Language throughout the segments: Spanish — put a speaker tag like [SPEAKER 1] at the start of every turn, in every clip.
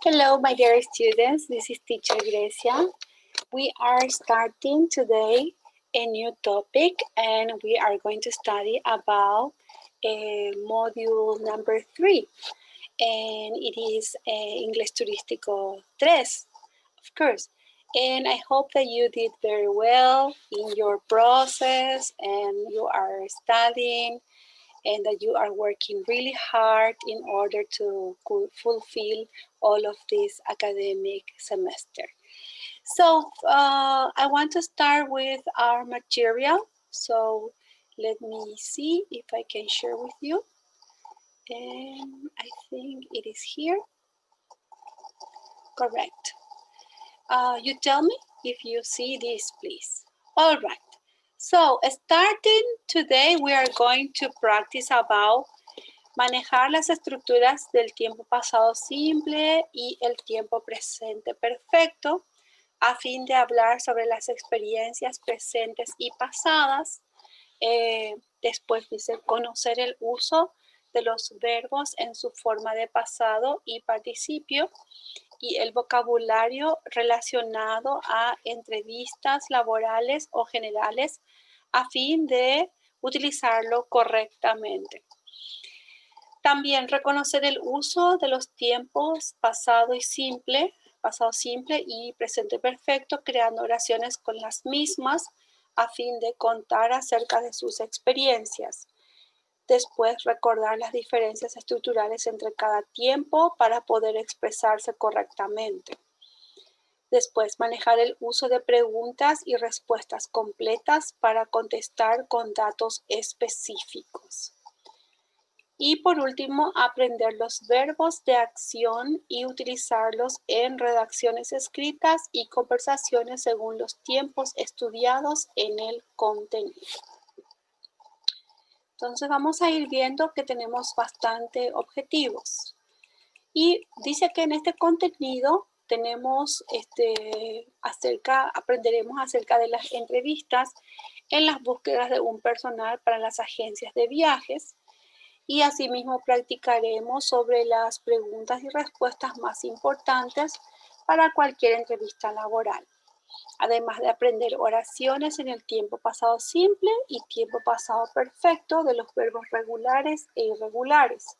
[SPEAKER 1] Hello, my dear students. This is teacher Grecia. We are starting today a new topic and we are going to study about module number 3. And it is Inglés Turístico 3, of course. And I hope that you did very well in your process and you are studying and that you are working really hard in order to fulfill all of this academic semester. So I want to start with our material. So let me see if I can share with you. And I think it is here. Correct. You tell me if you see this, please. All right. So starting today, we are going to practice about manejar las estructuras del tiempo pasado simple y el tiempo presente perfecto a fin de hablar sobre las experiencias presentes y pasadas. Después dice conocer el uso de los verbos en su forma de pasado y participio y el vocabulario relacionado a entrevistas laborales o generales a fin de utilizarlo correctamente. También reconocer el uso de los tiempos pasado simple y presente perfecto, creando oraciones con las mismas a fin de contar acerca de sus experiencias. Después, recordar las diferencias estructurales entre cada tiempo para poder expresarse correctamente. Después, manejar el uso de preguntas y respuestas completas para contestar con datos específicos. Y por último, aprender los verbos de acción y utilizarlos en redacciones escritas y conversaciones según los tiempos estudiados en el contenido. Entonces vamos a ir viendo que tenemos bastante objetivos. Y dice que en este contenido tenemos aprenderemos acerca de las entrevistas en las búsquedas de un personal para las agencias de viajes. Y asimismo practicaremos sobre las preguntas y respuestas más importantes para cualquier entrevista laboral. Además de aprender oraciones en el tiempo pasado simple y tiempo pasado perfecto de los verbos regulares e irregulares.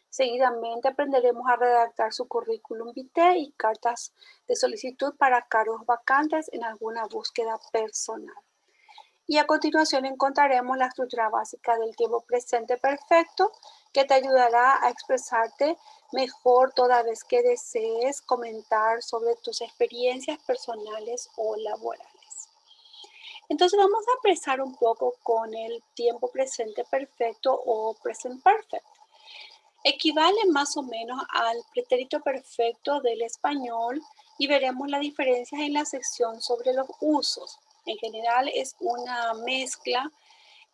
[SPEAKER 1] Seguidamente aprenderemos a redactar su currículum vitae y cartas de solicitud para cargos vacantes en alguna búsqueda personal. Y a continuación encontraremos la estructura básica del tiempo presente perfecto que te ayudará a expresarte mejor toda vez que desees comentar sobre tus experiencias personales o laborales. Entonces vamos a empezar un poco con el tiempo presente perfecto o present perfect. Equivale más o menos al pretérito perfecto del español y veremos las diferencias en la sección sobre los usos. En general es una mezcla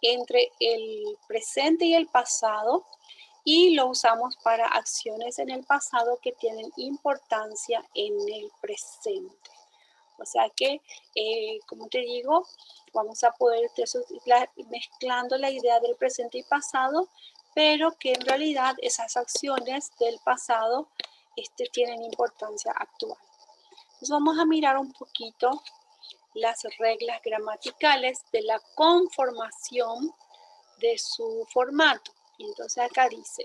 [SPEAKER 1] entre el presente y el pasado y lo usamos para acciones en el pasado que tienen importancia en el presente. O sea que, como te digo, vamos a poder mezclando la idea del presente y pasado, pero que en realidad esas acciones del pasado tienen importancia actual. Entonces vamos a mirar un poquito las reglas gramaticales de la conformación de su formato. Y entonces acá dice,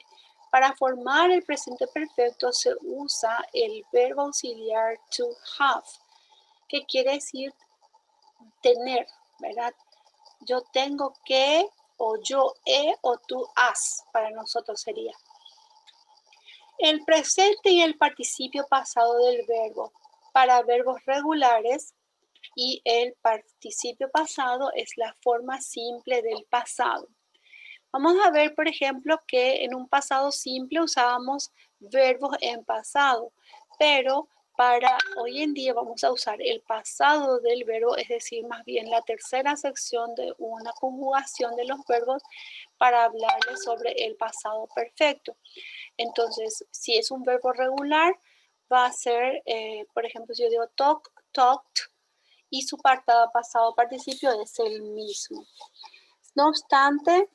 [SPEAKER 1] para formar el presente perfecto se usa el verbo auxiliar to have, que quiere decir tener, ¿verdad? Yo tengo que, o yo he, o tú has, para nosotros sería. El presente y el participio pasado del verbo. Para verbos regulares, y el participio pasado es la forma simple del pasado. Vamos a ver, por ejemplo, que en un pasado simple usábamos verbos en pasado, pero para hoy en día vamos a usar el pasado del verbo, es decir, más bien la tercera sección de una conjugación de los verbos para hablarles sobre el pasado perfecto. Entonces, si es un verbo regular, va a ser, por ejemplo, si yo digo talk, talked, y su pasado participio es el mismo. No obstante,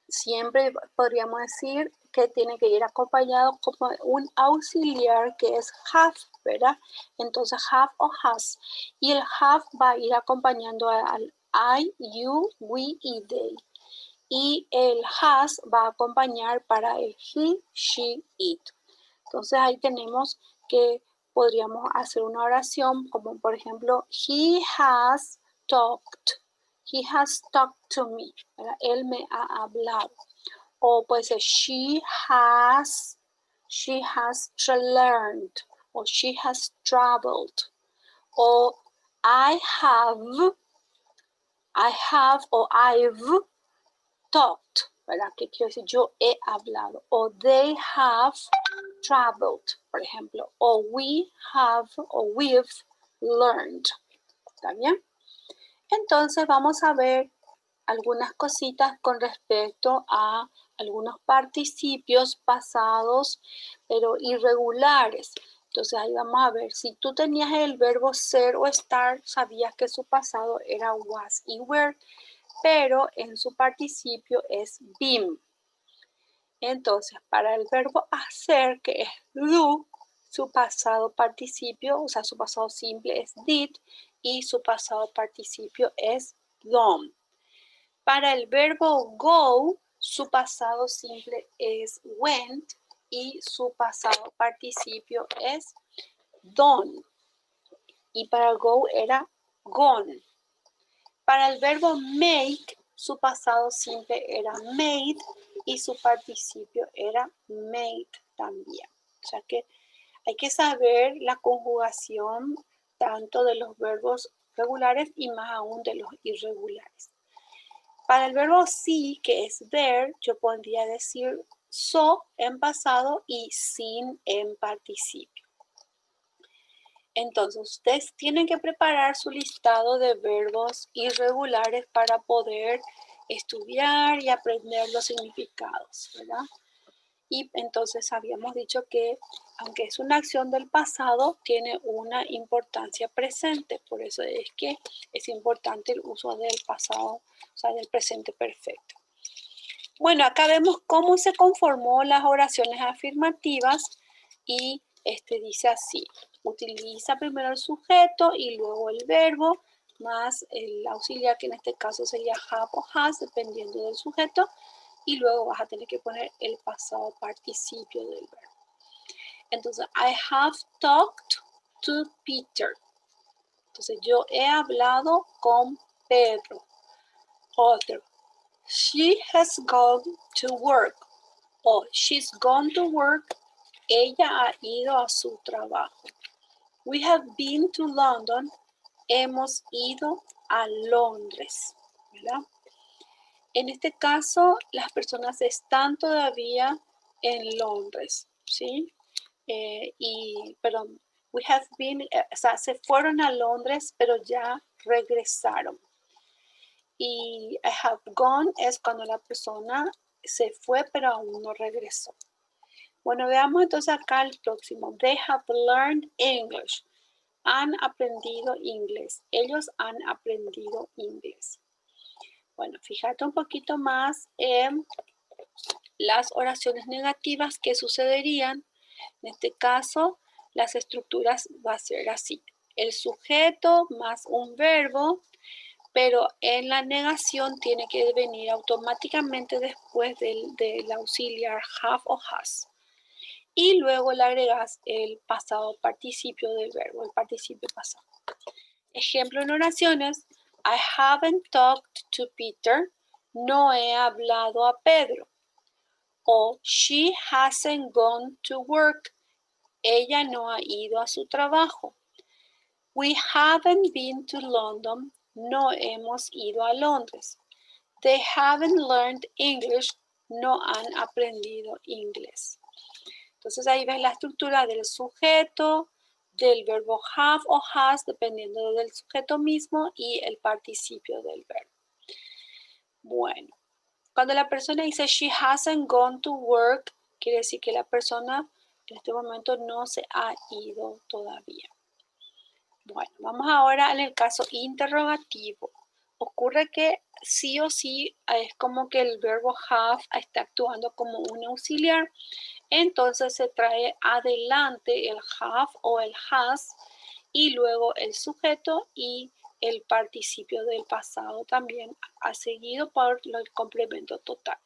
[SPEAKER 1] siempre podríamos decir que tiene que ir acompañado como un auxiliar que es have, ¿verdad? Entonces have o has. Y el have va a ir acompañando al I, you, we y they. Y el has va a acompañar para el he, she, it. Entonces ahí tenemos que podríamos hacer una oración como por ejemplo, he has talked. He has talked to me. ¿Verdad? Él me ha hablado. O puede ser she has learned. O she has traveled. O I have o I've talked, ¿verdad? Que quiero decir yo he hablado. O they have traveled, por ejemplo. O we have o we've learned. ¿Está bien? Entonces vamos a ver algunas cositas con respecto a algunos participios pasados, pero irregulares. Entonces ahí vamos a ver, si tú tenías el verbo ser o estar, sabías que su pasado era was y were, pero en su participio es been. Entonces, para el verbo hacer, que es do, su pasado participio, o sea, su pasado simple es did, y su pasado participio es done. Para el verbo go, su pasado simple es went y su pasado participio es done. Y para go era gone. Para el verbo make, su pasado simple era made y su participio era made también. O sea que hay que saber la conjugación tanto de los verbos regulares y más aún de los irregulares. Para el verbo see, que es ver, yo podría decir so en pasado y sin en participio. Entonces, ustedes tienen que preparar su listado de verbos irregulares para poder estudiar y aprender los significados, ¿verdad? Y entonces habíamos dicho que, aunque es una acción del pasado, tiene una importancia presente. Por eso es que es importante el uso del pasado, o sea, del presente perfecto. Bueno, acá vemos cómo se conformó las oraciones afirmativas y dice así. Utiliza primero el sujeto y luego el verbo, más el auxiliar, que en este caso sería have o has, dependiendo del sujeto, y luego vas a tener que poner el pasado participio del verbo. Entonces, I have talked to Peter. Entonces, yo he hablado con Pedro. Otro. She has gone to work. O she's gone to work. Ella ha ido a su trabajo. We have been to London. Hemos ido a Londres. ¿Verdad? En este caso, las personas están todavía en Londres, ¿sí? Perdón, we have been, o sea, se fueron a Londres, pero ya regresaron. Y I have gone es cuando la persona se fue, pero aún no regresó. Bueno, veamos entonces acá el próximo. They have learned English. Han aprendido inglés. Ellos han aprendido inglés. Bueno, fíjate un poquito más en las oraciones negativas que sucederían. En este caso, las estructuras va a ser así. El sujeto más un verbo, pero en la negación tiene que venir automáticamente después del auxiliar have o has. Y luego le agregas el pasado participio del verbo, el participio pasado. Ejemplo en oraciones. I haven't talked to Peter. No he hablado a Pedro. O she hasn't gone to work. Ella no ha ido a su trabajo. We haven't been to London. No hemos ido a Londres. They haven't learned English. No han aprendido inglés. Entonces ahí ves la estructura del sujeto, del verbo have o has, dependiendo del sujeto mismo, y el participio del verbo. Bueno, cuando la persona dice she hasn't gone to work, quiere decir que la persona en este momento no se ha ido todavía. Bueno, vamos ahora en el caso interrogativo. ocurre que sí o sí es como que el verbo have está actuando como un auxiliar. Entonces se trae adelante el have o el has y luego el sujeto y el participio del pasado también ha seguido por el complemento total.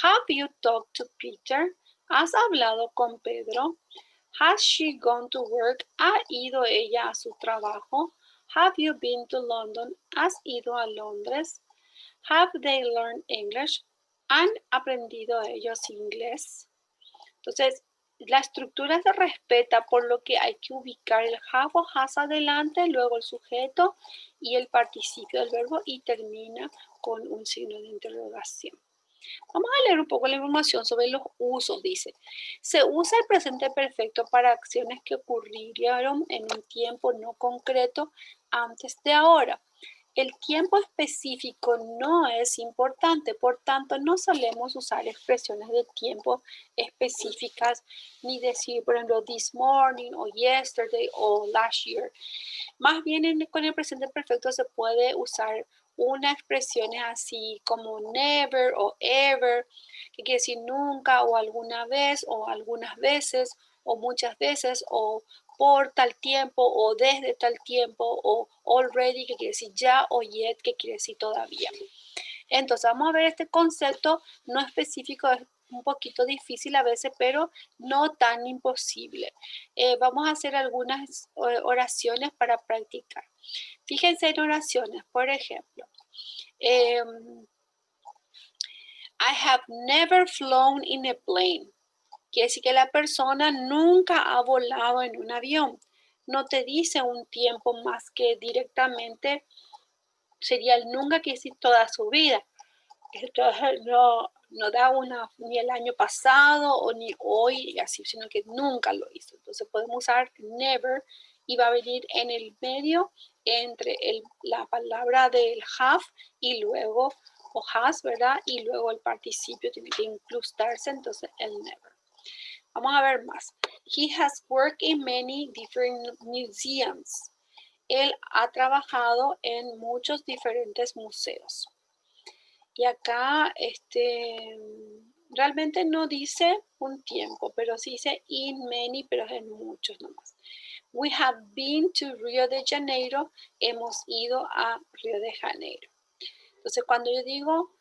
[SPEAKER 1] Have you talked to Peter? ¿Has hablado con Pedro? Has she gone to work? ¿Ha ido ella a su trabajo? Have you been to London? ¿Has ido a Londres? Have they learned English? ¿Han aprendido ellos inglés? Entonces, la estructura se respeta, por lo que hay que ubicar el have o has adelante, luego el sujeto y el participio del verbo y termina con un signo de interrogación. Vamos a leer un poco la información sobre los usos. Dice, se usa el presente perfecto para acciones que ocurrieron en un tiempo no concreto antes de ahora. El tiempo específico no es importante, por tanto no solemos usar expresiones de tiempo específicas ni decir, por ejemplo, this morning o yesterday o last year. Más bien con el presente perfecto se puede usar una expresión así como never o ever, que quiere decir nunca o alguna vez o algunas veces o muchas veces o por tal tiempo o desde tal tiempo o already, que quiere decir ya, o yet, que quiere decir todavía. Entonces vamos a ver este concepto no específico, es un poquito difícil a veces, pero no tan imposible. Vamos a hacer algunas oraciones para practicar. Fíjense en oraciones, por ejemplo, I have never flown in a plane. Quiere decir que la persona nunca ha volado en un avión. No te dice un tiempo más que directamente sería el nunca, que decir toda su vida. Entonces no da ni el año pasado o ni hoy, así, sino que nunca lo hizo. Entonces podemos usar never y va a venir en el medio entre la palabra del have y luego, o has, ¿verdad? Y luego el participio tiene que incrustarse, entonces el never. Vamos a ver más. He has worked in many different museums. Él ha trabajado en muchos diferentes museos. Y acá realmente no dice un tiempo, pero sí dice in many, pero es en muchos nomás. We have been to Rio de Janeiro. Hemos ido a Río de Janeiro. Entonces, cuando yo digo,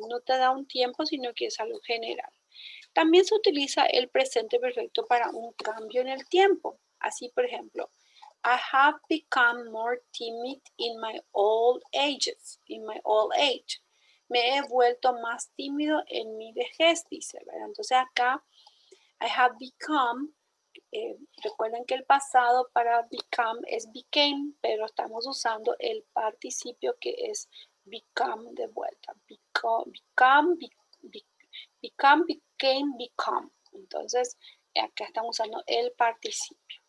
[SPEAKER 1] no te da un tiempo, sino que es algo general. También se utiliza el presente perfecto para un cambio en el tiempo. Así, por ejemplo, I have become more timid in my old age. Me he vuelto más tímido en mi vejez, dice, ¿verdad? Entonces acá, I have become, recuerden que el pasado para become es became, pero estamos usando el participio que es become de vuelta. Become, became, become. Entonces, acá estamos usando el participio.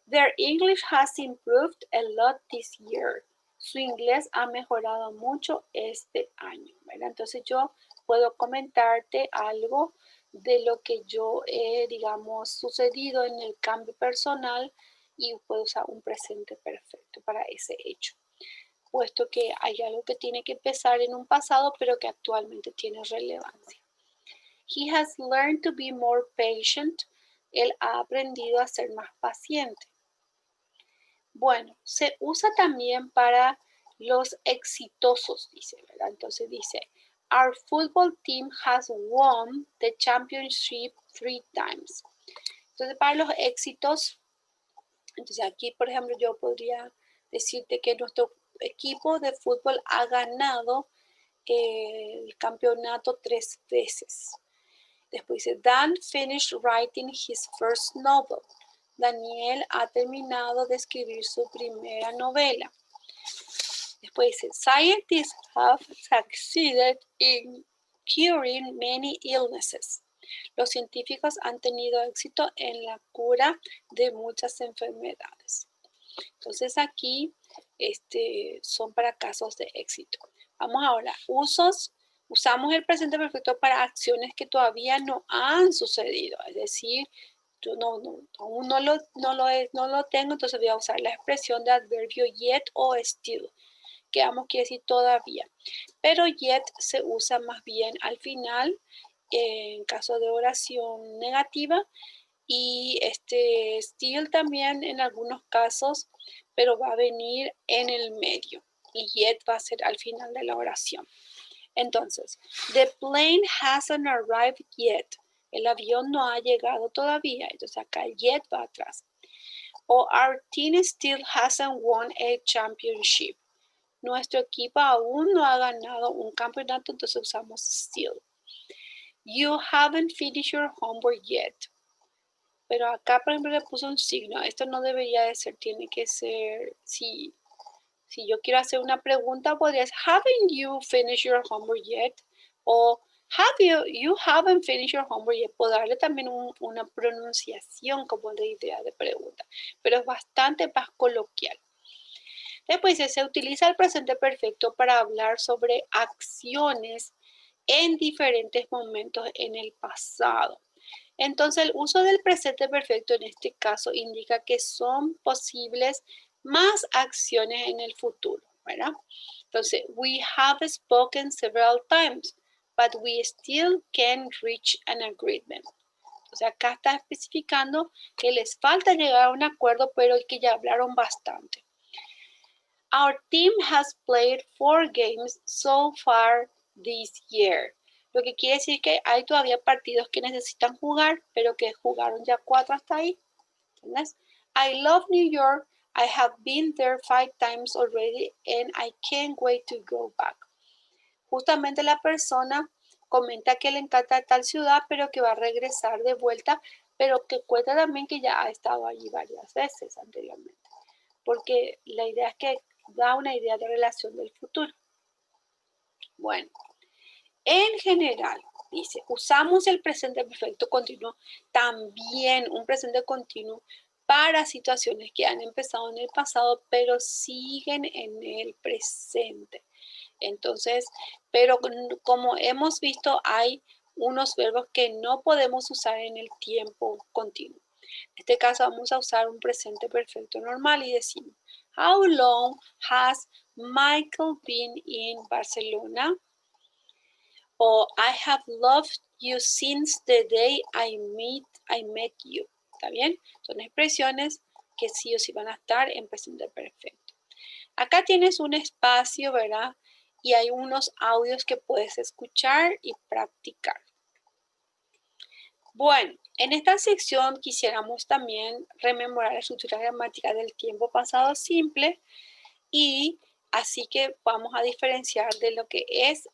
[SPEAKER 1] Their English has improved a lot this year. Su inglés ha mejorado mucho este año, ¿verdad? Entonces yo puedo comentarte algo de lo que yo he, digamos, sucedido en el cambio personal y puedo usar un presente perfecto para ese hecho, puesto que hay algo que tiene que empezar en un pasado, pero que actualmente tiene relevancia. He has learned to be more patient. Él ha aprendido a ser más paciente. Bueno, se usa también para los exitosos, dice, ¿verdad? Entonces dice, our football team has won the championship 3 times. Entonces, para los éxitos, entonces aquí, por ejemplo, yo podría decirte que nuestro equipo de fútbol ha ganado el campeonato 3 veces. Después dice, Dan finished writing his first novel. Daniel ha terminado de escribir su primera novela. Después dice, scientists have succeeded in curing many illnesses. Los científicos han tenido éxito en la cura de muchas enfermedades. Entonces aquí son para casos de éxito. Vamos ahora, usos. Usamos el presente perfecto para acciones que todavía no han sucedido, es decir, yo aún no lo tengo, entonces voy a usar la expresión de adverbio yet o still, quedamos quiere decir todavía. Pero yet se usa más bien al final en caso de oración negativa y still también en algunos casos, pero va a venir en el medio y yet va a ser al final de la oración. Entonces, the plane hasn't arrived yet. El avión no ha llegado todavía, entonces acá el yet va atrás. O our team still hasn't won a championship. Nuestro equipo aún no ha ganado un campeonato, entonces usamos still. You haven't finished your homework yet. Pero acá, por ejemplo, le puso un signo. Esto no debería de ser, tiene que ser, si yo quiero hacer una pregunta, podría ser, haven't you finished your homework yet? O you haven't finished your homework yet. Puedo darle también una pronunciación como de idea de pregunta, pero es bastante más coloquial. Después se utiliza el presente perfecto para hablar sobre acciones en diferentes momentos en el pasado. Entonces, el uso del presente perfecto en este caso indica que son posibles más acciones en el futuro, ¿verdad? Entonces, we have spoken several times, but we still can't reach an agreement. O sea, acá está especificando que les falta llegar a un acuerdo, pero que ya hablaron bastante. Our team has played 4 games so far this year. Lo que quiere decir que hay todavía partidos que necesitan jugar, pero que jugaron ya 4 hasta ahí. ¿Entendés? I love New York. I have been there 5 times already and I can't wait to go back. Justamente la persona comenta que le encanta tal ciudad, pero que va a regresar de vuelta, pero que cuenta también que ya ha estado allí varias veces anteriormente. Porque la idea es que da una idea de relación del futuro. Bueno, en general, dice, usamos el presente perfecto continuo, también un presente continuo para situaciones que han empezado en el pasado, pero siguen en el presente. Entonces, pero como hemos visto, hay unos verbos que no podemos usar en el tiempo continuo. En este caso vamos a usar un presente perfecto normal y decimos, how long has Michael been in Barcelona? O I have loved you since the day I met you. ¿Está bien? Son expresiones que sí o sí van a estar en presente perfecto. Acá tienes un espacio, ¿verdad? Y hay unos audios que puedes escuchar y practicar. Bueno, en esta sección quisiéramos también rememorar la estructura gramática del tiempo pasado simple y así que vamos a diferenciar de lo que es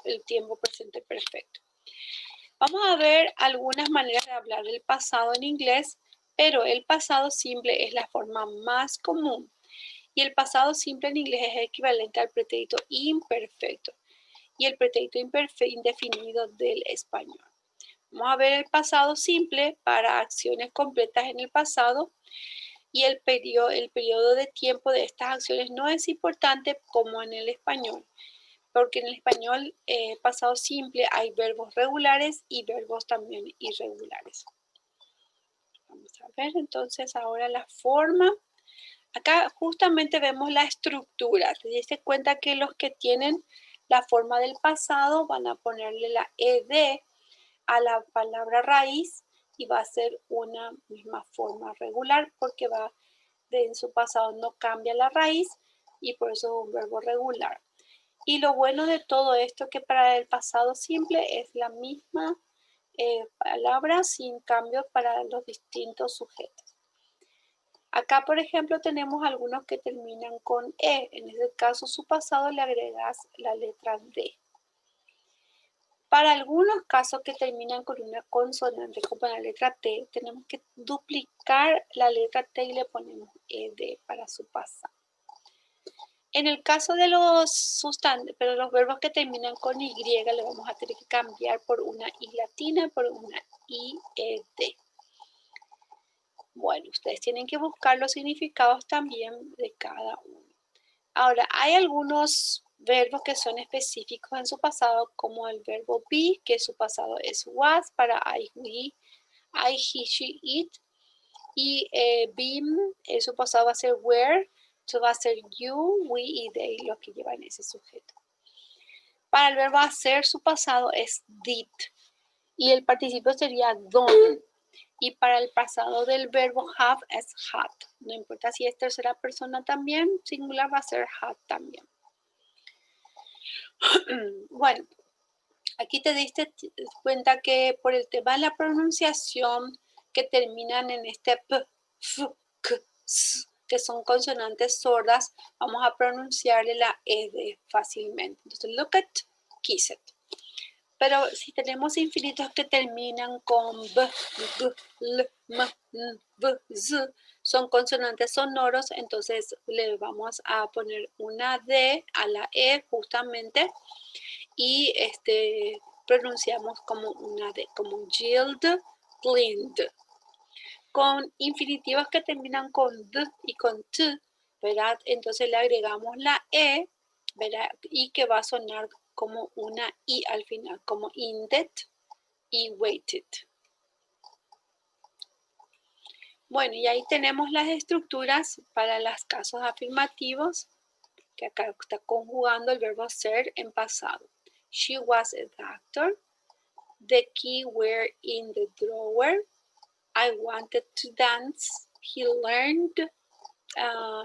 [SPEAKER 1] el tiempo presente perfecto. Vamos a ver algunas maneras de hablar del pasado en inglés, pero el pasado simple es la forma más común. Y el pasado simple en inglés es equivalente al pretérito imperfecto y el pretérito indefinido del español. Vamos a ver el pasado simple para acciones completas en el pasado y el periodo de tiempo de estas acciones no es importante como en el español, porque en el español pasado simple hay verbos regulares y verbos también irregulares. Vamos a ver entonces ahora la forma. Acá justamente vemos la estructura. Te diste cuenta que los que tienen la forma del pasado van a ponerle la ed a la palabra raíz y va a ser una misma forma regular porque en su pasado no cambia la raíz y por eso es un verbo regular. Y lo bueno de todo esto es que para el pasado simple es la misma palabra sin cambio para los distintos sujetos. Acá, por ejemplo, tenemos algunos que terminan con E. En este caso, su pasado le agregas la letra D. Para algunos casos que terminan con una consonante como la letra T, tenemos que duplicar la letra T y le ponemos ED para su pasado. En el caso de los verbos que terminan con Y, le vamos a tener que cambiar por una I latina por una IED. Bueno, ustedes tienen que buscar los significados también de cada uno. Ahora, hay algunos verbos que son específicos en su pasado, como el verbo be, que su pasado es was, para I, we, I, he, she, it. Y been, su pasado va a ser were, Entonces va a ser you, we y they los que llevan ese sujeto. Para el verbo hacer, su pasado es did. Y el participio sería done. Y para el pasado del verbo have es had. No importa si es tercera persona también, singular va a ser had también. Bueno, aquí te diste cuenta que por el tema de la pronunciación que terminan en este p, f, k, s, que son consonantes sordas, vamos a pronunciarle la ed fácilmente. Entonces, look at, kiss it. Pero si tenemos infinitos que terminan con b, g, l, m, n, v, z, son consonantes sonoros, entonces le vamos a poner una D a la E justamente y pronunciamos como una D, como yield, cleaned. Con infinitivos que terminan con D y con T, ¿verdad? Entonces le agregamos la E, ¿verdad? Y que va a sonar como una I al final, como inded y waited. Bueno, y ahí tenemos las estructuras para los casos afirmativos, que acá está conjugando el verbo ser en pasado. She was a doctor. The keys were in the drawer. I wanted to dance. He learned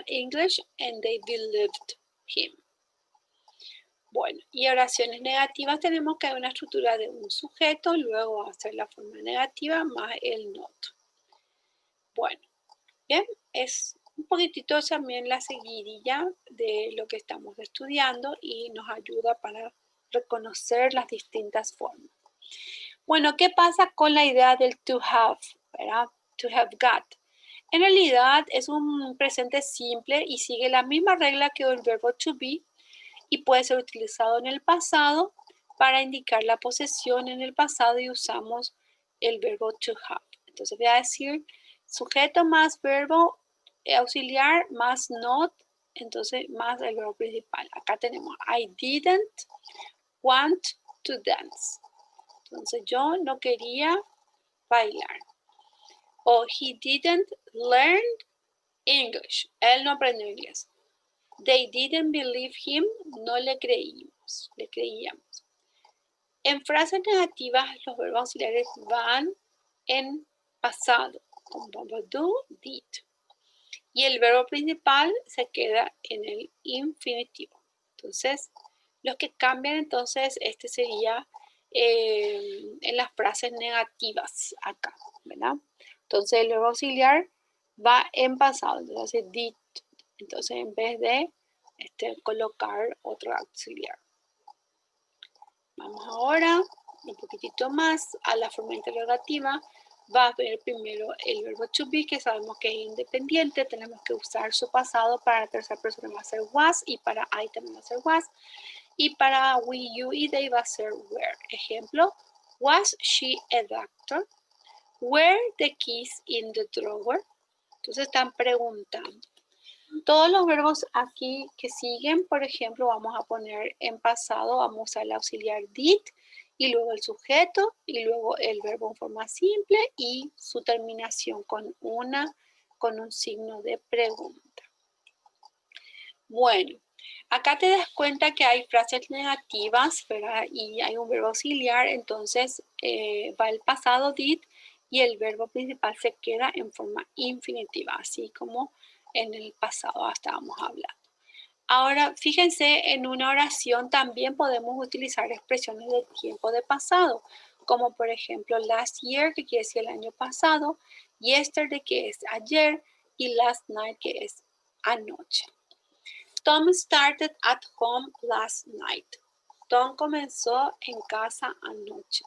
[SPEAKER 1] English and they believed him. Bueno, y oraciones negativas tenemos que hay una estructura de un sujeto, luego va a ser la forma negativa más el not. Bueno, bien, es un poquitito también la seguidilla de lo que estamos estudiando y nos ayuda para reconocer las distintas formas. Bueno, ¿qué pasa con la idea del to have, ¿verdad? To have got. En realidad es un presente simple y sigue la misma regla que el verbo to be y puede ser utilizado en el pasado para indicar la posesión en el pasado y usamos el verbo to have. Entonces voy a decir sujeto más verbo auxiliar más not, entonces más el verbo principal. Acá tenemos I didn't want to dance. Entonces yo no quería bailar. O he didn't learn English. Él no aprendió inglés. They didn't believe him. No le creímos. Le creíamos. En frases negativas, los verbos auxiliares van en pasado. Como do, did. Y el verbo principal se queda en el infinitivo. Entonces, los que cambian entonces, este sería en las frases negativas acá, ¿verdad? Entonces, el verbo auxiliar va en pasado, entonces did. Entonces, en vez de colocar otro auxiliar. Vamos ahora un poquitito más a la forma interrogativa. Va a ver primero el verbo to be, que sabemos que es independiente. Tenemos que usar su pasado. Para la tercera persona va a ser was y para I también va a ser was. Y para we, you y they va a ser were. Ejemplo, was she a doctor? Were the keys in the drawer? Entonces están preguntando. Todos los verbos aquí que siguen, por ejemplo, vamos a poner en pasado, vamos a usar el auxiliar did y luego el sujeto y luego el verbo en forma simple y su terminación con un signo de pregunta. Bueno, acá te das cuenta que hay frases negativas, ¿verdad? Y hay un verbo auxiliar, entonces va el pasado did y el verbo principal se queda en forma infinitiva, así como en el pasado estábamos hablando. Ahora, fíjense, en una oración también podemos utilizar expresiones de tiempo de pasado, como por ejemplo last year, que quiere decir el año pasado, yesterday, que es ayer, y last night, que es anoche. Tom started at home last night. Tom comenzó en casa anoche.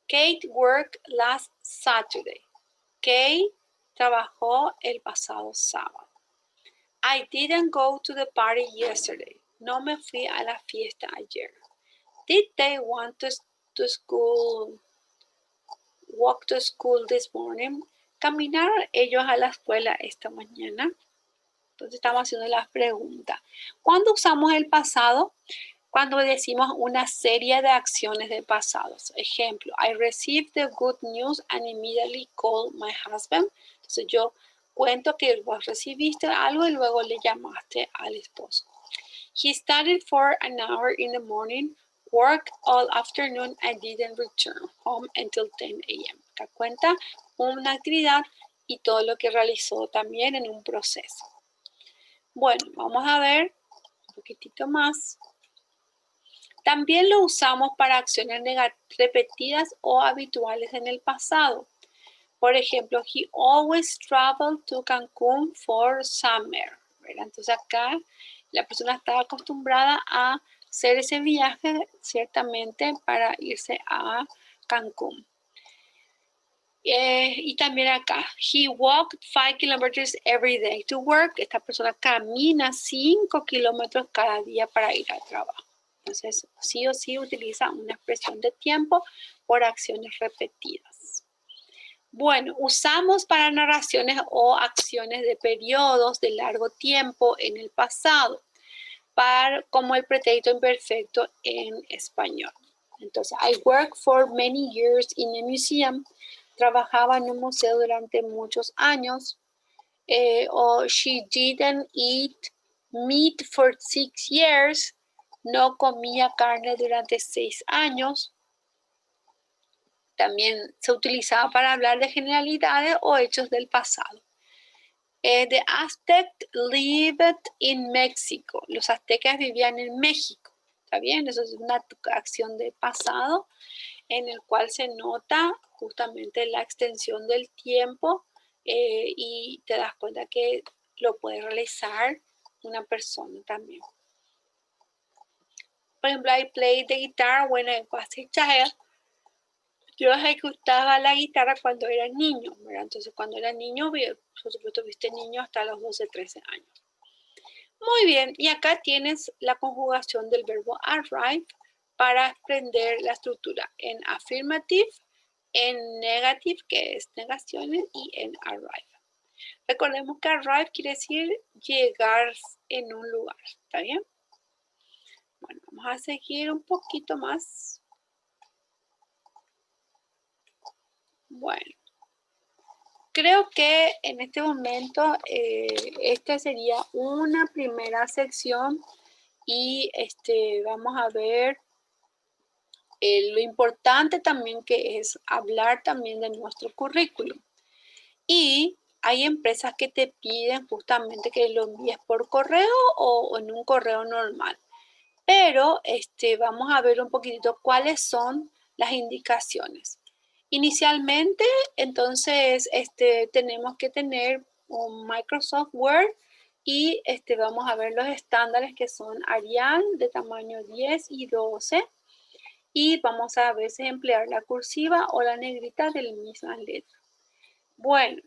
[SPEAKER 1] Kate worked last Saturday. Kate trabajó el pasado sábado. I didn't go to the party yesterday. No me fui a la fiesta ayer. Did they want to school, walk to school this morning? ¿Caminaron ellos a la escuela esta mañana? Entonces estamos haciendo las preguntas. ¿Cuándo usamos el pasado? Cuando decimos una serie de acciones de pasados. Ejemplo, I received the good news and immediately called my husband. Entonces yo cuento que vos recibiste algo y luego le llamaste al esposo. He studied for an hour in the morning, worked all afternoon and didn't return home until 10 a.m. Acá cuenta una actividad y todo lo que realizó también en un proceso. Bueno, vamos a ver un poquitito más. También lo usamos para acciones repetidas o habituales en el pasado. Por ejemplo, he always traveled to Cancún for summer. ¿Verdad? Entonces acá la persona estaba acostumbrada a hacer ese viaje ciertamente para irse a Cancún. Y también acá, he walked 5 kilometers every day to work. Esta persona camina 5 kilómetros cada día para ir al trabajo. Entonces, sí o sí utiliza una expresión de tiempo por acciones repetidas. Bueno, usamos para narraciones o acciones de periodos de largo tiempo en el pasado, como el pretérito imperfecto en español. Entonces, I worked for many years in a museum. Trabajaba en un museo durante muchos años. O she didn't eat meat for 6 years. No comía carne durante 6 años. También se utilizaba para hablar de generalidades o hechos del pasado. The Aztecs lived in Mexico. Los aztecas vivían en México. ¿Está bien? Eso es una acción de pasado en el cual se nota justamente la extensión del tiempo y te das cuenta que lo puede realizar una persona también. Por ejemplo, I played the guitar when I was a child. Yo ejecutaba la guitarra cuando era niño, ¿verdad? Entonces, cuando era niño, por supuesto, viste niño hasta los 12, 13 años. Muy bien, y acá tienes la conjugación del verbo arrive para aprender la estructura en affirmative, en negative, que es negaciones, y en arrive. Recordemos que arrive quiere decir llegar en un lugar, ¿está bien? Bueno, vamos a seguir un poquito más. Bueno, creo que en este momento esta sería una primera sección y vamos a ver lo importante también que es hablar también de nuestro currículum. Y hay empresas que te piden justamente que lo envíes por correo o en un correo normal. Pero vamos a ver un poquitito cuáles son las indicaciones. Inicialmente, entonces, tenemos que tener un Microsoft Word y vamos a ver los estándares que son Arial de tamaño 10 y 12 y vamos a veces emplear la cursiva o la negrita de la misma letra. Bueno,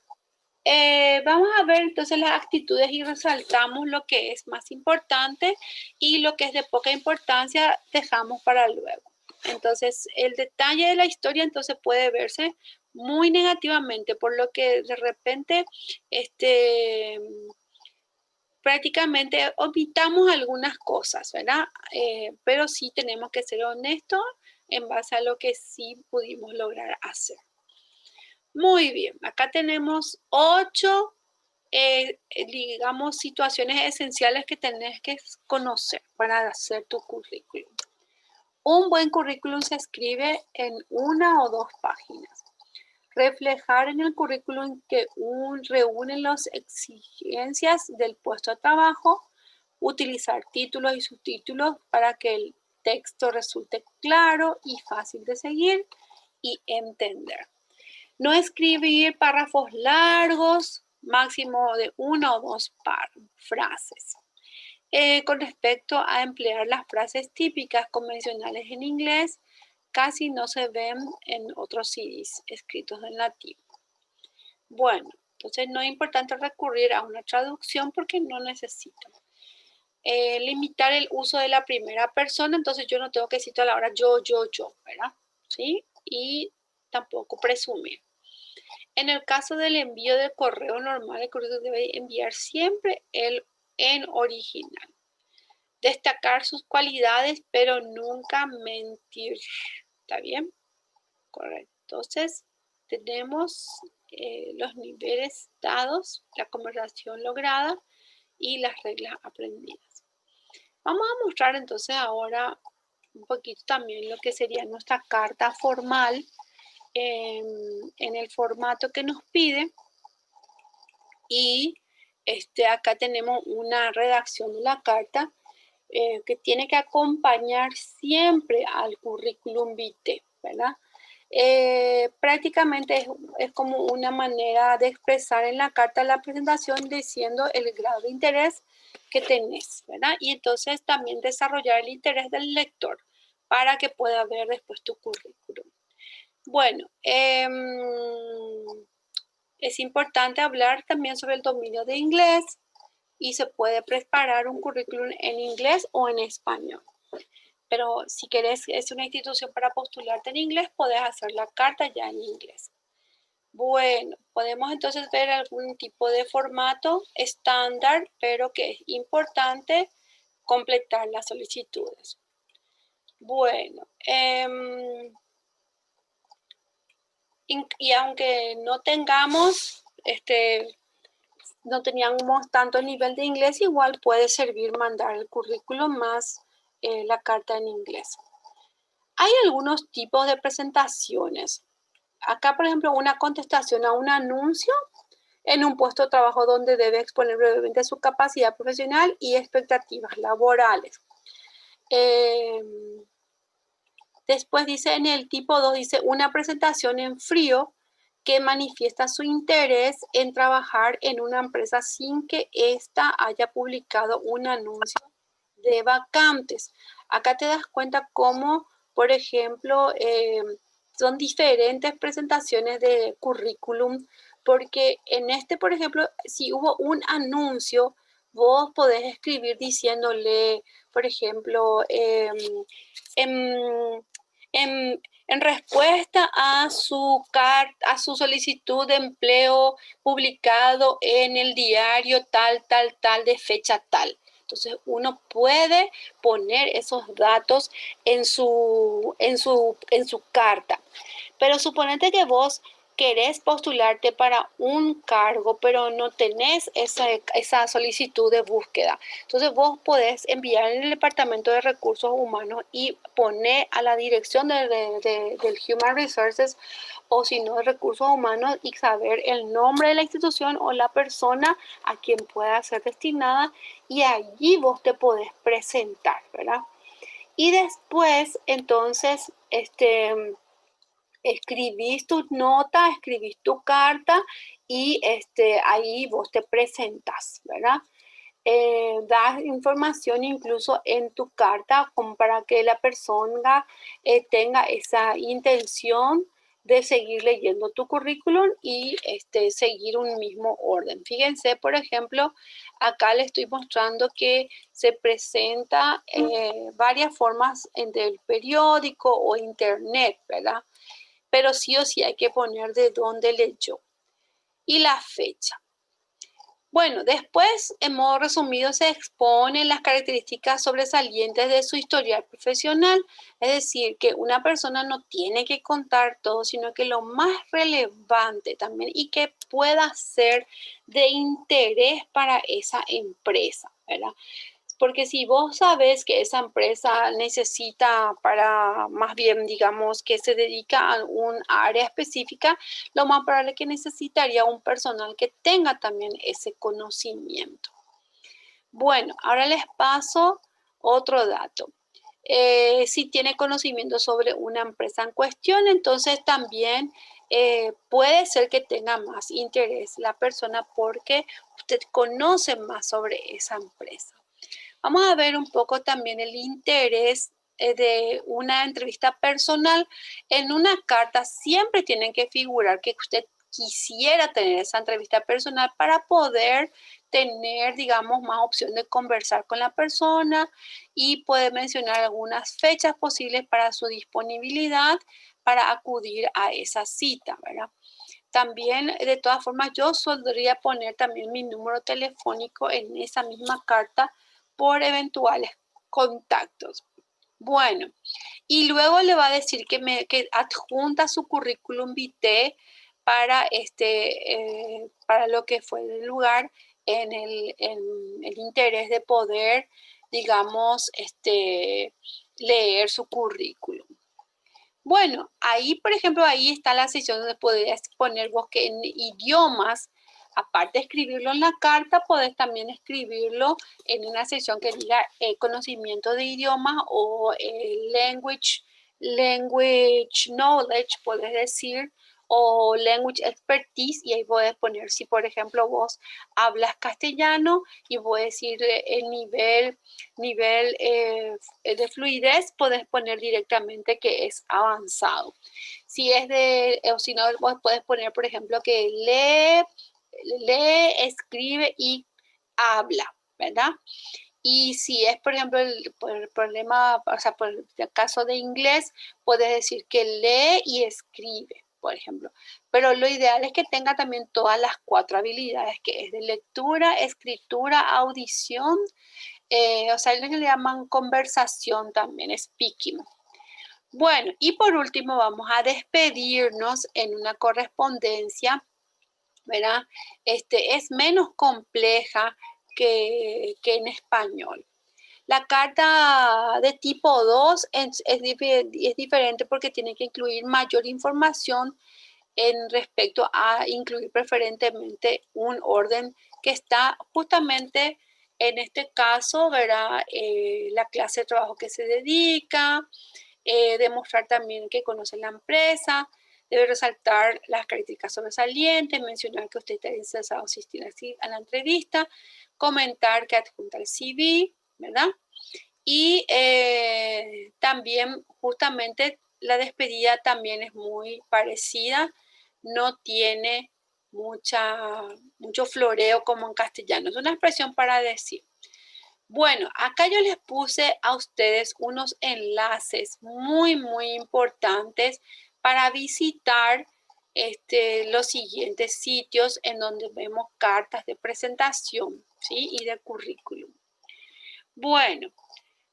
[SPEAKER 1] vamos a ver entonces las actitudes y resaltamos lo que es más importante y lo que es de poca importancia dejamos para luego. Entonces, el detalle de la historia entonces puede verse muy negativamente, por lo que de repente prácticamente omitamos algunas cosas, ¿verdad? Pero sí tenemos que ser honestos en base a lo que sí pudimos lograr hacer. Muy bien, acá tenemos 8 digamos, situaciones esenciales que tenés que conocer para hacer tu currículum. Un buen currículum se escribe en 1 o 2 páginas. Reflejar en el currículum que reúne las exigencias del puesto de trabajo. Utilizar títulos y subtítulos para que el texto resulte claro y fácil de seguir y entender. No escribir párrafos largos, máximo de 1 o 2 frases. Con respecto a emplear las frases típicas convencionales en inglés, casi no se ven en otros CDs escritos en latín. Bueno, entonces no es importante recurrir a una traducción porque no necesito. Limitar el uso de la primera persona, entonces yo no tengo que decir a la hora yo, ¿verdad? ¿Sí? Y tampoco presumir. En el caso del envío de correo normal, el correo debe enviar siempre en original. Destacar sus cualidades, pero nunca mentir. ¿Está bien? Correcto. Entonces, tenemos los niveles dados, la conversación lograda y las reglas aprendidas. Vamos a mostrar entonces ahora un poquito también lo que sería nuestra carta formal en el formato que nos pide. Y acá tenemos una redacción de la carta que tiene que acompañar siempre al currículum vitae, ¿verdad? Prácticamente es como una manera de expresar en la carta de la presentación diciendo el grado de interés que tenés, ¿verdad? Y entonces también desarrollar el interés del lector para que pueda ver después tu currículum. Bueno, es importante hablar también sobre el dominio de inglés y se puede preparar un currículum en inglés o en español. Pero si querés, es una institución para postularte en inglés, podés hacer la carta ya en inglés. Bueno, podemos entonces ver algún tipo de formato estándar, pero que es importante completar las solicitudes. Bueno, y aunque no tengamos, no teníamos tanto nivel de inglés, igual puede servir mandar el currículum más la carta en inglés. Hay algunos tipos de presentaciones. Acá, por ejemplo, una contestación a un anuncio en un puesto de trabajo donde debe exponer brevemente su capacidad profesional y expectativas laborales. Después dice en el tipo 2, dice una presentación en frío que manifiesta su interés en trabajar en una empresa sin que ésta haya publicado un anuncio de vacantes. Acá te das cuenta cómo, por ejemplo, son diferentes presentaciones de currículum, porque en por ejemplo, si hubo un anuncio, vos podés escribir diciéndole, por ejemplo, en respuesta a su solicitud de empleo publicado en el diario tal de fecha tal. Entonces uno puede poner esos datos en su carta. Pero suponete que vos querés postularte para un cargo, pero no tenés esa solicitud de búsqueda. Entonces vos podés enviar en el Departamento de Recursos Humanos y poner a la dirección del Human Resources o si no de Recursos Humanos y saber el nombre de la institución o la persona a quien pueda ser destinada y allí vos te podés presentar, ¿verdad? Y después, entonces, escribís tu nota, escribís tu carta y ahí vos te presentas, ¿verdad? Das información incluso en tu carta como para que la persona tenga esa intención de seguir leyendo tu currículum y seguir un mismo orden. Fíjense, por ejemplo, acá les estoy mostrando que se presenta varias formas entre el periódico o internet, ¿verdad? Pero sí o sí hay que poner de dónde leyó y la fecha. Bueno, después, en modo resumido, se exponen las características sobresalientes de su historial profesional, es decir, que una persona no tiene que contar todo, sino que lo más relevante también y que pueda ser de interés para esa empresa, ¿verdad? Porque si vos sabes que esa empresa necesita para, más bien, digamos, que se dedica a un área específica, lo más probable es que necesitaría un personal que tenga también ese conocimiento. Bueno, ahora les paso otro dato. Si tiene conocimiento sobre una empresa en cuestión, entonces también puede ser que tenga más interés la persona porque usted conoce más sobre esa empresa. Vamos a ver un poco también el interés de una entrevista personal. En una carta siempre tienen que figurar que usted quisiera tener esa entrevista personal para poder tener, digamos, más opción de conversar con la persona y puede mencionar algunas fechas posibles para su disponibilidad para acudir a esa cita, ¿verdad? También, de todas formas, yo solía poner también mi número telefónico en esa misma carta por eventuales contactos. Bueno, y luego le va a decir que adjunta su currículum vitae para, para lo que fue el lugar en el interés de poder, digamos, leer su currículum. Bueno, ahí, por ejemplo, ahí está la sección donde podés poner vos que en idiomas, aparte de escribirlo en la carta, podés también escribirlo en una sección que diga conocimiento de idiomas o language knowledge, podés decir, o language expertise, y ahí podés poner si, por ejemplo, vos hablas castellano y podés decir el nivel de fluidez, podés poner directamente que es avanzado. Si es o si no, vos podés poner, por ejemplo, que lee, escribe y habla, ¿verdad? Y si es, por ejemplo, por el problema, o sea, por el caso de inglés, puedes decir que lee y escribe, por ejemplo. Pero lo ideal es que tenga también todas las 4 habilidades, que es de lectura, escritura, audición, o sea, le llaman conversación también, speaking. Bueno, y por último vamos a despedirnos en una correspondencia, ¿verdad? Es menos compleja que en español. La carta de tipo 2 es diferente porque tiene que incluir mayor información en respecto a incluir preferentemente un orden que está justamente en este caso, verá la clase de trabajo que se dedica, demostrar también que conoce la empresa, debe resaltar las características sobresalientes, mencionar que usted está interesado en asistir a la entrevista, comentar que adjunta el CV, ¿verdad? Y también justamente la despedida también es muy parecida, no tiene mucho floreo como en castellano, es una expresión para decir. Bueno, acá yo les puse a ustedes unos enlaces muy importantes para visitar los siguientes sitios en donde vemos cartas de presentación, ¿sí? Y de currículum. Bueno,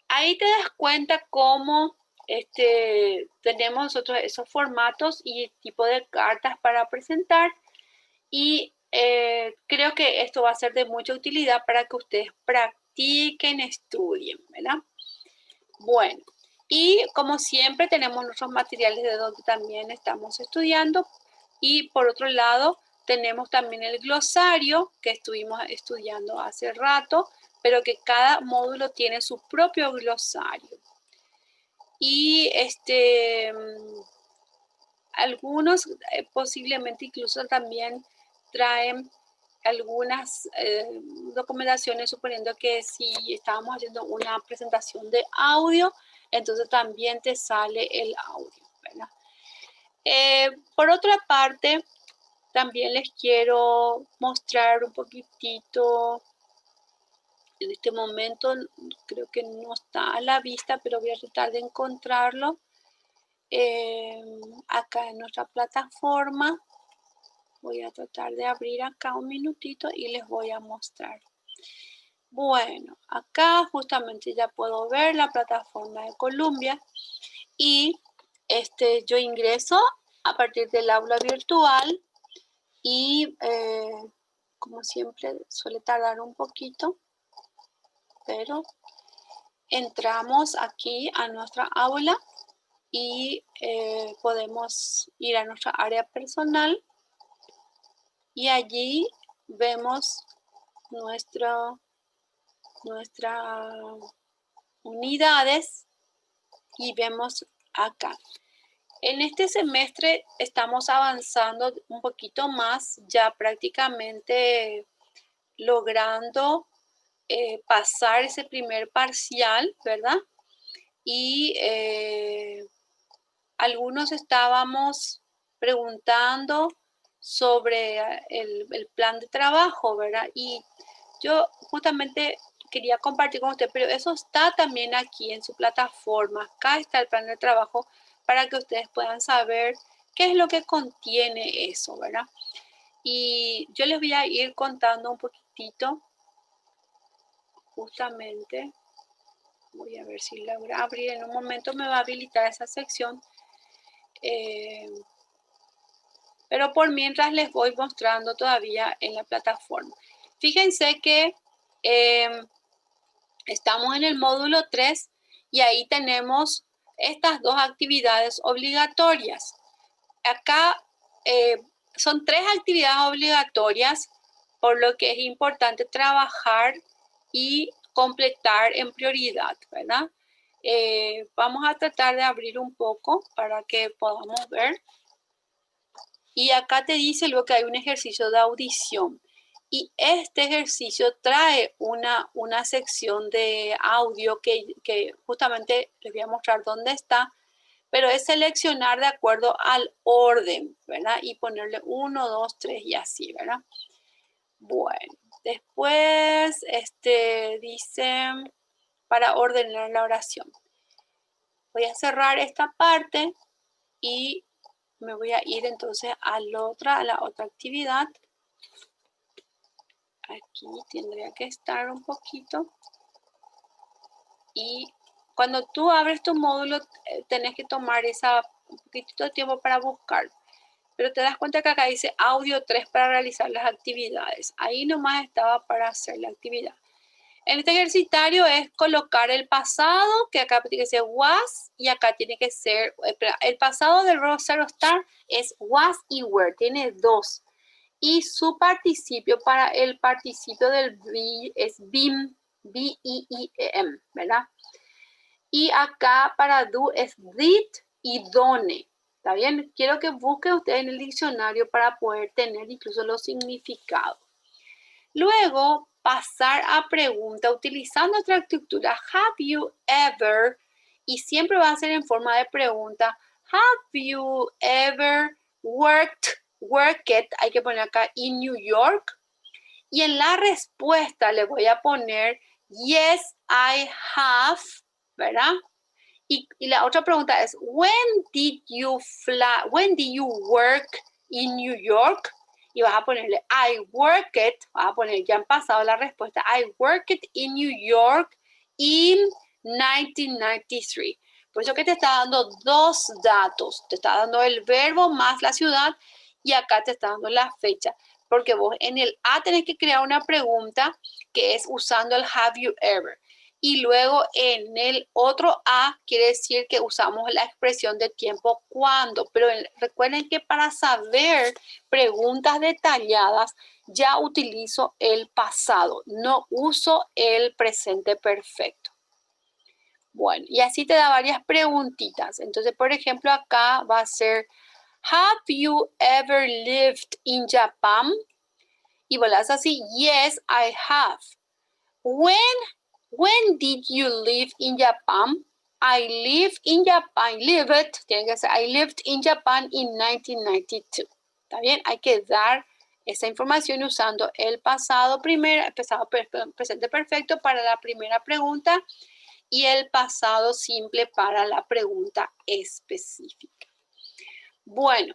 [SPEAKER 1] ahí te das cuenta cómo tenemos nosotros esos formatos y el tipo de cartas para presentar y creo que esto va a ser de mucha utilidad para que ustedes practiquen, estudien, ¿verdad? Bueno, y como siempre tenemos nuestros materiales de donde también estamos estudiando y por otro lado tenemos también el glosario que estuvimos estudiando hace rato, pero que cada módulo tiene su propio glosario. Y algunos posiblemente incluso también traen algunas documentaciones, suponiendo que si estábamos haciendo una presentación de audio, entonces también te sale el audio, ¿verdad? Por otra parte, también les quiero mostrar un poquitito. En este momento creo que no está a la vista, pero voy a tratar de encontrarlo acá en nuestra plataforma. Voy a tratar de abrir acá un minutito y les voy a mostrar. Bueno, acá justamente ya puedo ver la plataforma de Columbia y yo ingreso a partir del aula virtual y como siempre suele tardar un poquito, pero entramos aquí a nuestra aula y podemos ir a nuestra área personal y allí vemos nuestras unidades y vemos acá. En este semestre estamos avanzando un poquito más, ya prácticamente logrando pasar ese primer parcial, ¿verdad? Y algunos estábamos preguntando sobre el plan de trabajo, ¿verdad? Y yo justamente quería compartir con usted, pero eso está también aquí en su plataforma. Acá está el plan de trabajo para que ustedes puedan saber qué es lo que contiene eso, ¿verdad? Y yo les voy a ir contando un poquitito, justamente. Voy a ver si logra abrir. En un momento me va a habilitar esa sección. pero por mientras les voy mostrando todavía en la plataforma. Fíjense que estamos en el módulo 3 y ahí tenemos estas dos actividades obligatorias. Acá son 3 actividades obligatorias, por lo que es importante trabajar y completar en prioridad, ¿verdad? Vamos a tratar de abrir un poco para que podamos ver. Y acá te dice luego que hay un ejercicio de audición. Y este ejercicio trae una sección de audio que justamente les voy a mostrar dónde está, pero es seleccionar de acuerdo al orden, ¿verdad? Y ponerle 1, 2, 3 y así, ¿verdad? Bueno, después dice para ordenar la oración. Voy a cerrar esta parte y me voy a ir entonces a la otra actividad. Aquí tendría que estar un poquito. Y cuando tú abres tu módulo, tenés que tomar un poquitito de tiempo para buscar. Pero te das cuenta que acá dice audio 3 para realizar las actividades. Ahí nomás estaba para hacer la actividad. En este ejercitario es colocar el pasado, que acá tiene que ser was, y acá tiene que ser, el pasado del verbo zero star es was y were, tiene 2. Y su participio para el participio del be es bim, B-I-I-E-M, ¿verdad? Y acá para do es did y done. ¿Está bien? Quiero que busquen ustedes en el diccionario para poder tener incluso los significados. Luego, pasar a pregunta utilizando otra estructura. Have you ever? Y siempre va a ser en forma de pregunta. Have you ever worked, hay que poner acá, in New York? Y en la respuesta le voy a poner yes, I have, ¿verdad? Y la otra pregunta es, when did you work in New York? Y vas a ponerle, I worked, vas a poner ya han pasado la respuesta, I worked in New York in 1993. Por eso que te está dando 2 datos, te está dando el verbo más la ciudad y acá te está dando la fecha. Porque vos en el A tenés que crear una pregunta que es usando el have you ever. Y luego en el otro A quiere decir que usamos la expresión de tiempo cuando. Pero recuerden que para saber preguntas detalladas ya utilizo el pasado, no uso el presente perfecto. Bueno, y así te da varias preguntitas. Entonces, por ejemplo, acá va a ser, have you ever lived in Japan? Y volas así, yes, I have. When did you live in Japan? I lived in Japan. Tiene que ser, I lived in Japan in 1992. ¿Está bien? Hay que dar esa información usando el pasado presente perfecto para la primera pregunta y el pasado simple para la pregunta específica. Bueno,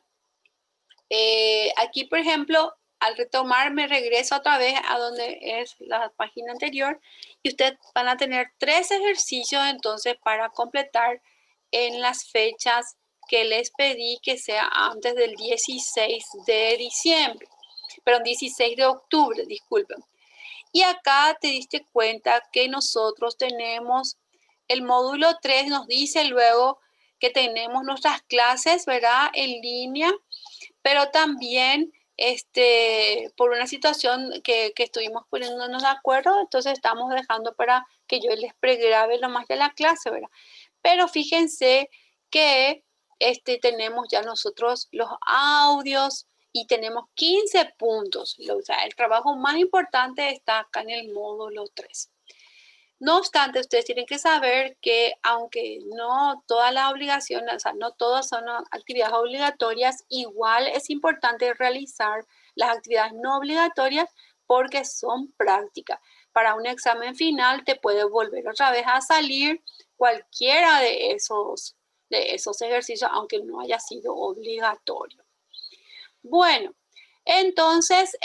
[SPEAKER 1] aquí, por ejemplo, al retomar me regreso otra vez a donde es la página anterior y ustedes van a tener 3 ejercicios entonces para completar en las fechas que les pedí que sea antes del 16 de diciembre, perdón, 16 de octubre, disculpen. Y acá te diste cuenta que nosotros tenemos el módulo 3, nos dice luego que tenemos nuestras clases, ¿verdad? En línea, pero también por una situación que estuvimos poniéndonos de acuerdo, entonces estamos dejando para que yo les pregrabe lo más de la clase, ¿verdad? Pero fíjense que tenemos ya nosotros los audios y tenemos 15 puntos. O sea, el trabajo más importante está acá en el módulo 3. No obstante, ustedes tienen que saber que aunque no todas las obligaciones, o sea, no todas son actividades obligatorias, igual es importante realizar las actividades no obligatorias porque son prácticas. Para un examen final te puede volver otra vez a salir cualquiera de esos ejercicios, aunque no haya sido obligatorio. Bueno, entonces,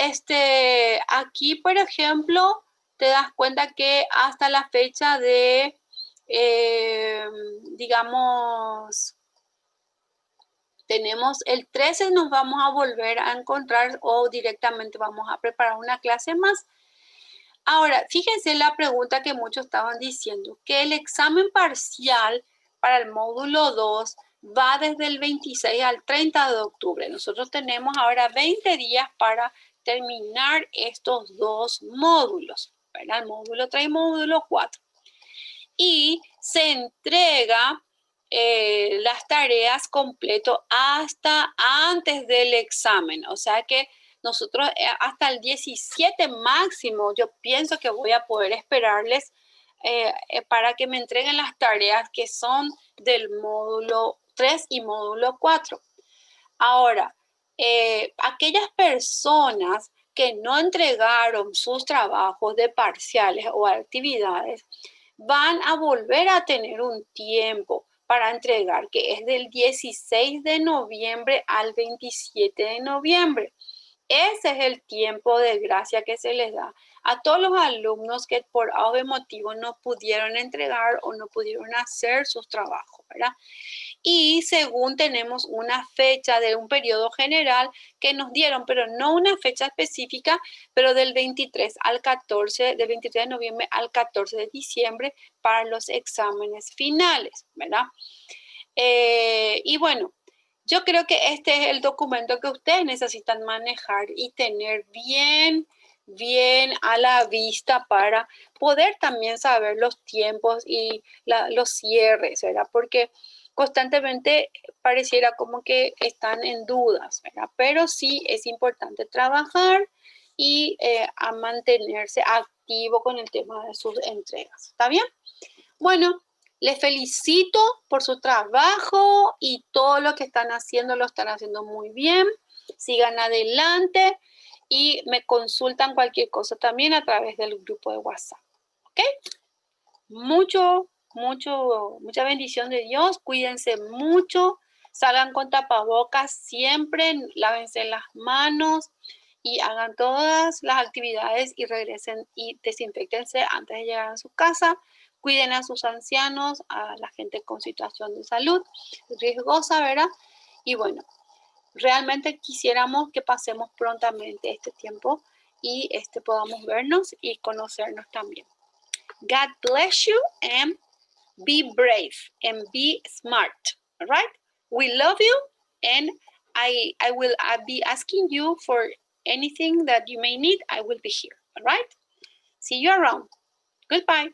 [SPEAKER 1] aquí, por ejemplo, te das cuenta que hasta la fecha de, digamos, tenemos el 13, nos vamos a volver a encontrar o directamente vamos a preparar una clase más. Ahora, fíjense la pregunta que muchos estaban diciendo, que el examen parcial para el módulo 2 va desde el 26 al 30 de octubre. Nosotros tenemos ahora 20 días para terminar estos dos módulos, ¿verdad? El módulo 3 y módulo 4. Y se entrega las tareas completo hasta antes del examen. O sea que nosotros hasta el 17 máximo, yo pienso que voy a poder esperarles para que me entreguen las tareas que son del módulo 3 y módulo 4. Ahora, aquellas personas que no entregaron sus trabajos de parciales o actividades van a volver a tener un tiempo para entregar, que es del 16 de noviembre al 27 de noviembre. Ese es el tiempo de gracia que se les da a todos los alumnos que por algún motivo no pudieron entregar o no pudieron hacer sus trabajos, ¿verdad? Y según tenemos una fecha de un periodo general que nos dieron, pero no una fecha específica, pero del 23 al 14, del 23 de noviembre al 14 de diciembre para los exámenes finales, ¿verdad? Y bueno, yo creo que este es el documento que ustedes necesitan manejar y tener bien a la vista para poder también saber los tiempos y los cierres, ¿verdad? Porque constantemente pareciera como que están en dudas, ¿verdad? Pero sí es importante trabajar y a mantenerse activo con el tema de sus entregas. ¿Está bien? Bueno, les felicito por su trabajo y todo lo que están haciendo lo están haciendo muy bien. Sigan adelante y me consultan cualquier cosa también a través del grupo de WhatsApp. ¿Ok? Mucha bendición de Dios. Cuídense mucho. Salgan con tapabocas siempre. Lávense las manos y hagan todas las actividades y regresen y desinfectense antes de llegar a su casa. Cuiden a sus ancianos, a la gente con situación de salud riesgosa, ¿verdad? Y bueno, realmente quisiéramos que pasemos prontamente este tiempo y podamos vernos y conocernos también. God bless you and be brave and be smart. All right? We love you and I will be asking you for anything that you may need. I will be here. All right? See you around. Goodbye.